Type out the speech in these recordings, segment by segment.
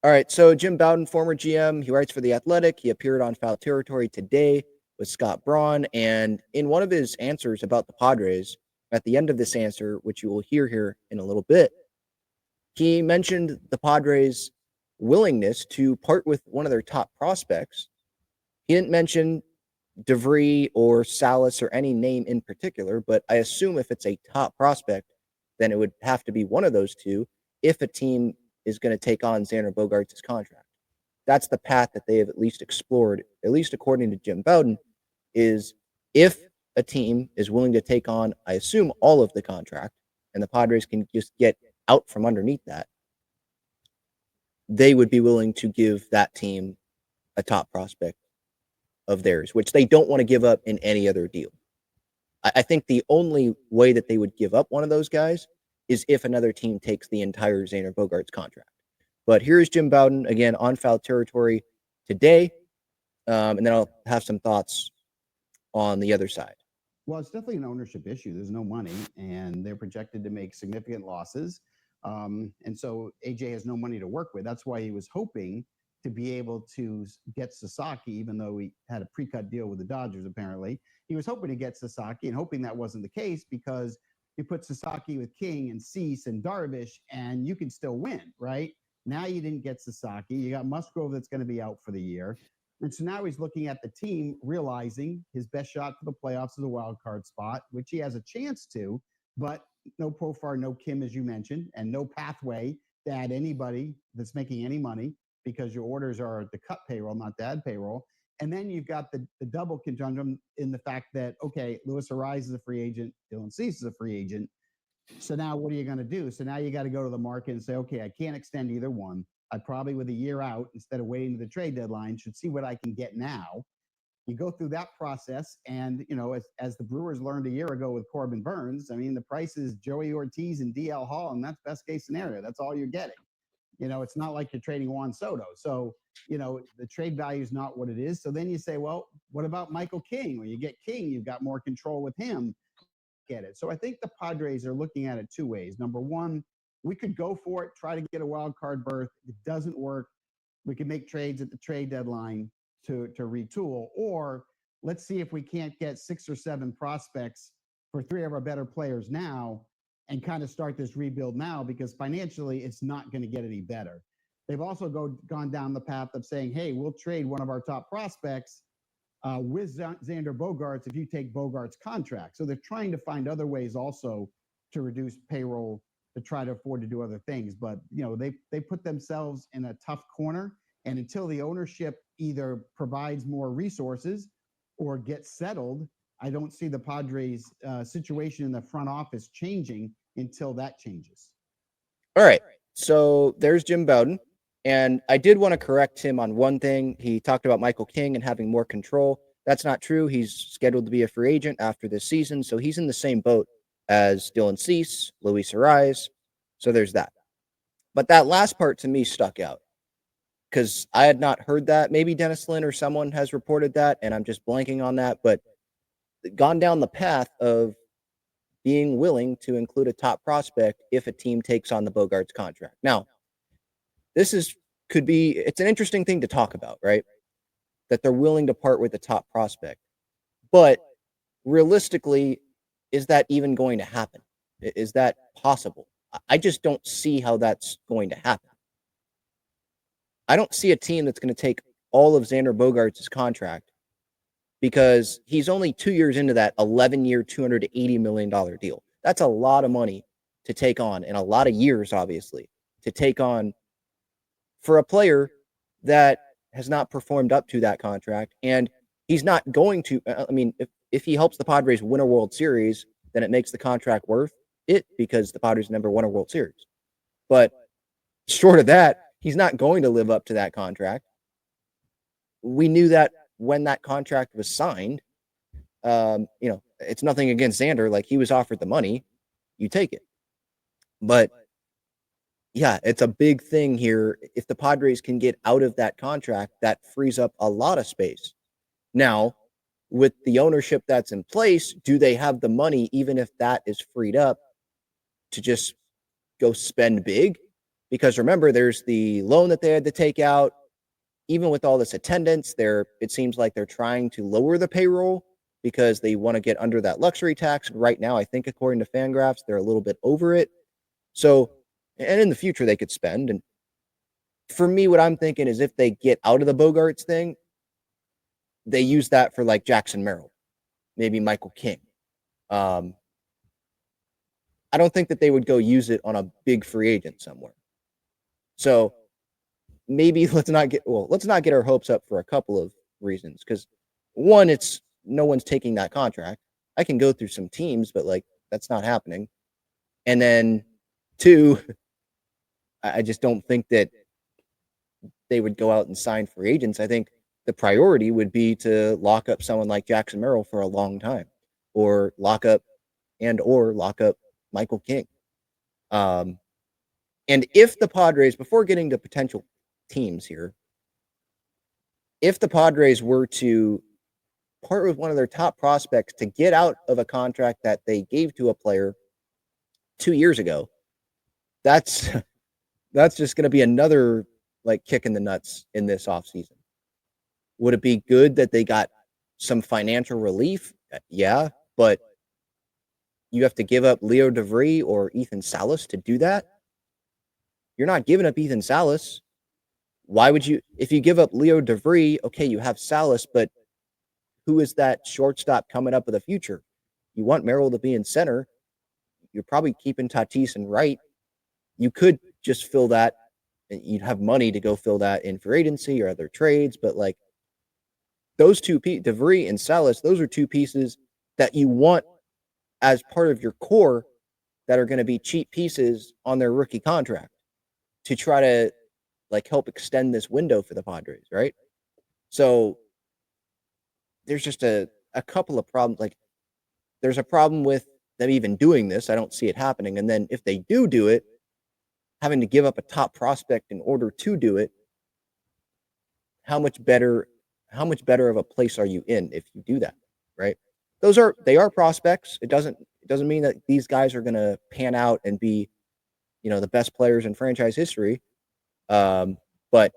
All right, so Jim Bowden, former GM, he writes for The Athletic. He appeared on Foul Territory today with Scott Braun, and in one of his answers about the Padres, at the end of this answer, which you will hear here in a little bit, he mentioned the Padres' willingness to part with one of their top prospects. He didn't mention DeVry or Salas or any name in particular, but I assume if it's a top prospect, then it would have to be one of those two if a team is going to take on Xander Bogaerts' contract. That's the path that they have at least explored, at least according to Jim Bowden, is if a team is willing to take on, I assume, all of the contract, and the Padres can just get out from underneath that, they would be willing to give that team a top prospect of theirs, which they don't want to give up in any other deal. I think the only way that they would give up one of those guys is if another team takes the entire Xander Bogaerts contract. But here's Jim Bowden again on Foul Territory today, and then I'll have some thoughts on the other side. Well, it's definitely an ownership issue. There's no money, and they're projected to make significant losses. And so AJ has no money to work with. That's why he was hoping to be able to get Sasaki, even though he had a pre-cut deal with the Dodgers, apparently. He was hoping to get Sasaki and hoping that wasn't the case because you put Sasaki with King and Cease and Darvish, and you can still win, right? Now you didn't get Sasaki. You got Musgrove that's going to be out for the year. And so now he's looking at the team, realizing his best shot for the playoffs is a wild card spot, which he has a chance to, but no Profar, no Kim, as you mentioned, and no pathway to add anybody that's making any money because your orders are the cut payroll, not the add payroll. And then you've got the double conundrum in the fact that, okay, Luis Arraez is a free agent, Dylan Cease is a free agent. So now what are you going to do? So now you got to go to the market and say, okay, I can't extend either one. I probably, with a year out, instead of waiting to the trade deadline, should see what I can get now. You go through that process, and as the Brewers learned a year ago with Corbin Burns, I mean, the price is Joey Ortiz and DL Hall, and that's best case scenario. That's all you're getting. It's not like you're trading Juan Soto. So, the trade value is not what it is. So then you say, well, what about Michael King? When you get King, you've got more control with him. Get it. So I think the Padres are looking at it two ways. Number one, we could go for it, try to get a wild card berth. If it doesn't work, we can make trades at the trade deadline to retool. Or let's see if we can't get 6 or 7 prospects for 3 of our better players now and kind of start this rebuild now, because financially it's not going to get any better. They've also gone down the path of saying, hey, we'll trade one of our top prospects with Xander Bogaerts if you take Bogaerts' contract. So they're trying to find other ways also to reduce payroll to try to afford to do other things. But, they put themselves in a tough corner. And until the ownership either provides more resources or gets settled, I don't see the Padres' situation in the front office changing until that changes. All right. So there's Jim Bowden. And I did want to correct him on one thing. He talked about Michael King and having more control. That's not true. He's scheduled to be a free agent after this season. So he's in the same boat as Dylan Cease, Luis Arraez. So there's that. But that last part to me stuck out because I had not heard that. Maybe Dennis Lynn or someone has reported that, and I'm just blanking on that. But gone down the path of being willing to include a top prospect if a team takes on the Bogaerts contract. Now, it's an interesting thing to talk about, right? That they're willing to part with the top prospect. But realistically, is that even going to happen? Is that possible? I just don't see how that's going to happen. I don't see a team that's going to take all of Xander Bogaerts' contract because he's only 2 years into that 11-year, $280 million deal. That's a lot of money to take on, and a lot of years, obviously, to take on for a player that has not performed up to that contract. And he's not going to, if he helps the Padres win a World Series, then it makes the contract worth it because the Padres never won a World Series. But short of that, he's not going to live up to that contract. We knew that when that contract was signed. It's nothing against Xander. Like, he was offered the money, you take it. But yeah, it's a big thing here. If the Padres can get out of that contract, that frees up a lot of space. Now, with the ownership that's in place, do they have the money, even if that is freed up, to just go spend big? Because remember, there's the loan that they had to take out. Even with all this attendance, it seems like they're trying to lower the payroll because they want to get under that luxury tax. Right now, I think according to Fangraphs, they're a little bit over it. So, and in the future, they could spend. And for me, what I'm thinking is if they get out of the Bogaerts thing, they use that for like Jackson Merrill, maybe Michael King. I don't think that they would go use it on a big free agent somewhere. So maybe let's not get our hopes up for a couple of reasons. Because one, it's no one's taking that contract. I can go through some teams, but like that's not happening. And then two, I just don't think that they would go out and sign free agents. I think the priority would be to lock up someone like Jackson Merrill for a long time, or lock up Michael King. And if the Padres, before getting to potential teams here, if the Padres were to part with one of their top prospects to get out of a contract that they gave to a player 2 years ago, that's just going to be another like kick in the nuts in this offseason. Would it be good that they got some financial relief? Yeah, but you have to give up Leo DeVree or Ethan Salas to do that. You're not giving up Ethan Salas. Why would you? If you give up Leo DeVree, okay, you have Salas, but who is that shortstop coming up with the future? You want Merrill to be in center. You're probably keeping Tatis in right. You could just fill that. You'd have money to go fill that in free agency or other trades, but like those two, DeVree and Salas, those are two pieces that you want as part of your core that are going to be cheap pieces on their rookie contract to try to like help extend this window for the Padres, right? So there's just a couple of problems. Like there's a problem with them even doing this. I don't see it happening. And then if they do it, having to give up a top prospect in order to do it, how much better of a place are you in if you do that, right? They are prospects. It doesn't mean that these guys are going to pan out and be, the best players in franchise history. But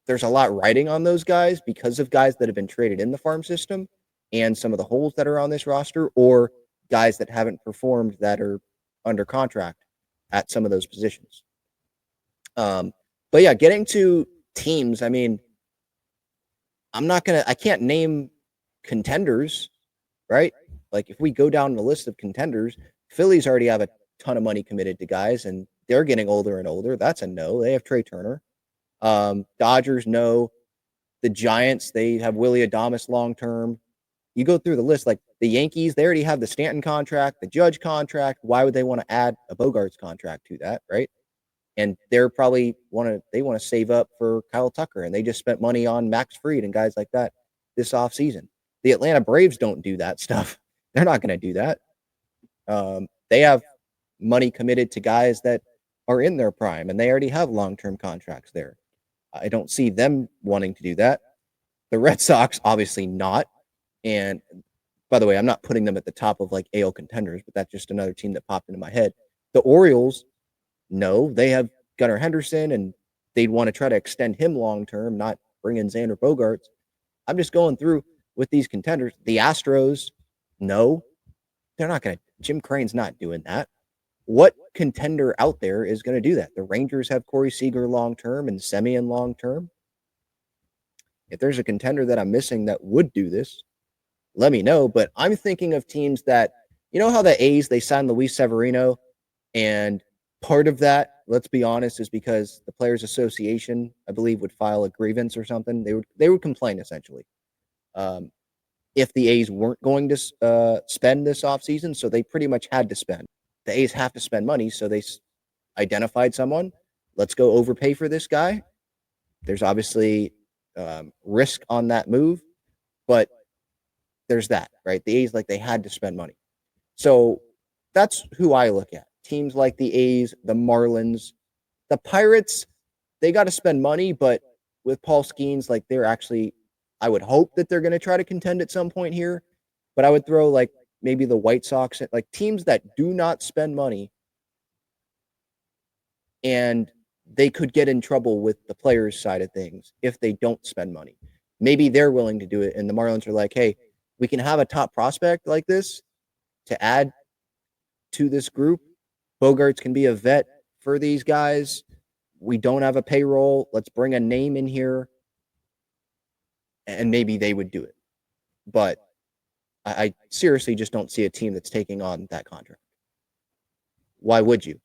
there's a lot riding on those guys because of guys that have been traded in the farm system and some of the holes that are on this roster, or guys that haven't performed that are under contract at some of those positions. But yeah, getting to teams, I mean, I can't name contenders, right? Like if we go down the list of contenders, Phillies already have a ton of money committed to guys and they're getting older and older. That's a no. They have Trey Turner. Dodgers, no. The Giants, they have Willie Adames long-term. You go through the list, like the Yankees, they already have the Stanton contract, the Judge contract. Why would they want to add a Bogaerts contract to that, right? And they're probably want to save up for Kyle Tucker, and they just spent money on Max Fried and guys like that this offseason. The Atlanta Braves don't do that stuff. They're not going to do that. They have money committed to guys that are in their prime, and they already have long-term contracts there. I don't see them wanting to do that. The Red Sox, obviously not. And by the way, I'm not putting them at the top of like AL contenders, but that's just another team that popped into my head. The Orioles, no, they have Gunnar Henderson, and they'd want to try to extend him long-term, not bring in Xander Bogaerts. I'm just going through with these contenders. The Astros, no, they're not going to. Jim Crane's not doing that. What contender out there is going to do that? The Rangers have Corey Seager long-term and Semien long-term. If there's a contender that I'm missing that would do this, let me know. But I'm thinking of teams that, how the A's, they signed Luis Severino, and part of that, let's be honest, is because the Players Association, I believe, would file a grievance or something. They would complain essentially if the A's weren't going to spend this offseason, so they pretty much had to spend. The A's have to spend money, so they identified someone. Let's go overpay for this guy. There's obviously risk on that move, but there's that, right? The A's, they had to spend money. So that's who I look at. Teams like the A's, the Marlins, the Pirates, they got to spend money, but with Paul Skeens, they're actually, I would hope that they're going to try to contend at some point here, but I would throw maybe the White Sox, teams that do not spend money and they could get in trouble with the players' side of things if they don't spend money. Maybe they're willing to do it, and the Marlins are like, hey, we can have a top prospect like this to add to this group. Bogaerts can be a vet for these guys. We don't have a payroll. Let's bring a name in here. And maybe they would do it. But I seriously just don't see a team that's taking on that contract. Why would you?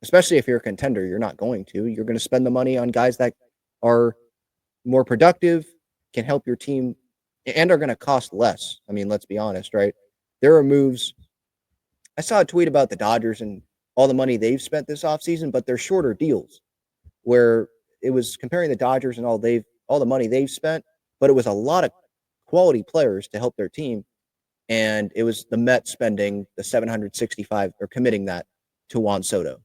Especially if you're a contender, you're not going to. You're going to spend the money on guys that are more productive, can help your team, and are going to cost less. I mean, let's be honest, right? There are moves. I saw a tweet about the Dodgers and all the money they've spent this offseason, but they're shorter deals where it was comparing the Dodgers and all the money they've spent, but it was a lot of quality players to help their team. And it was the Mets spending the 765 or committing that to Juan Soto.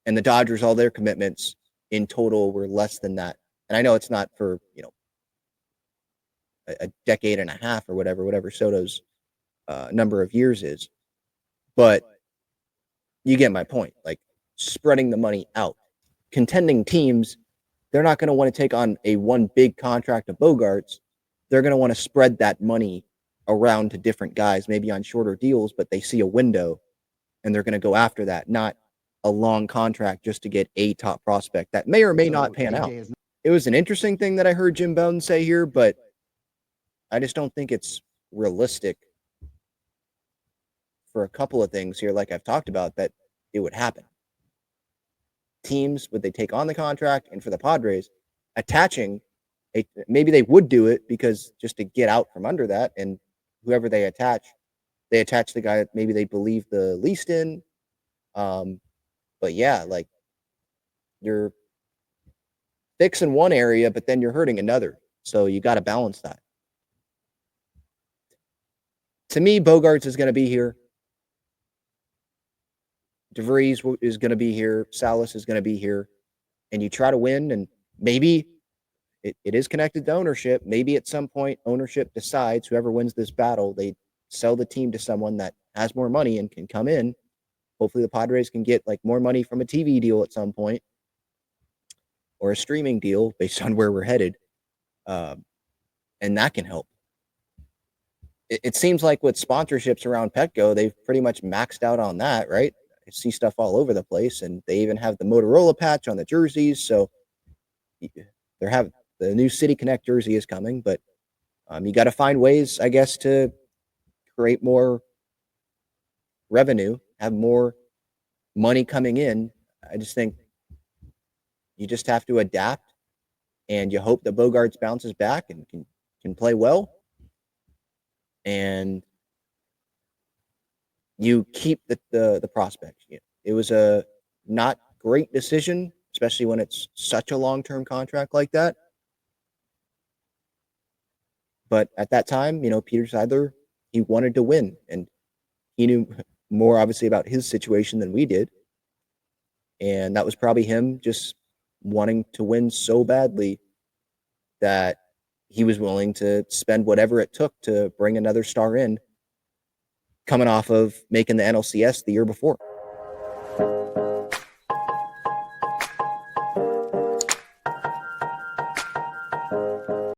And the Dodgers, all their commitments in total were less than that. And I know it's not for, a decade and a half or whatever Soto's number of years is. But you get my point. Like spreading the money out. Contending teams, they're not going to want to take on a one big contract of Bogaerts. They're going to want to spread that money around to different guys, maybe on shorter deals, but they see a window and they're going to go after that, not a long contract just to get a top prospect that may or may not pan out. It was an interesting thing that I heard Jim Bowden say here, but I just don't think it's realistic for a couple of things here, like I've talked about, that it would happen. Teams, would they take on the contract? And for the Padres, attaching maybe they would do it because just to get out from under that, and whoever they attach the guy that maybe they believe the least in. But yeah, like you're fixing one area, but then you're hurting another. So you got to balance that. To me, Bogaerts is going to be here. DeVries is going to be here. Salas is going to be here. And you try to win, and maybe it is connected to ownership. Maybe at some point ownership decides whoever wins this battle, they sell the team to someone that has more money and can come in. Hopefully the Padres can get like more money from a TV deal at some point or a streaming deal based on where we're headed. And that can help. It seems like with sponsorships around Petco, they've pretty much maxed out on that, right? I see stuff all over the place, and they even have the Motorola patch on the jerseys. So they're having the new City Connect jersey is coming, but you got to find ways, I guess, to create more revenue, have more money coming in. I just think you just have to adapt, and you hope that Bogaerts bounces back and can play well, and you keep the prospect. It was a not great decision, especially when it's such a long-term contract like that. But at that time, Peter Seidler, he wanted to win, and he knew more obviously about his situation than we did. And that was probably him just wanting to win so badly that he was willing to spend whatever it took to bring another star in, coming off of making the NLCS the year before.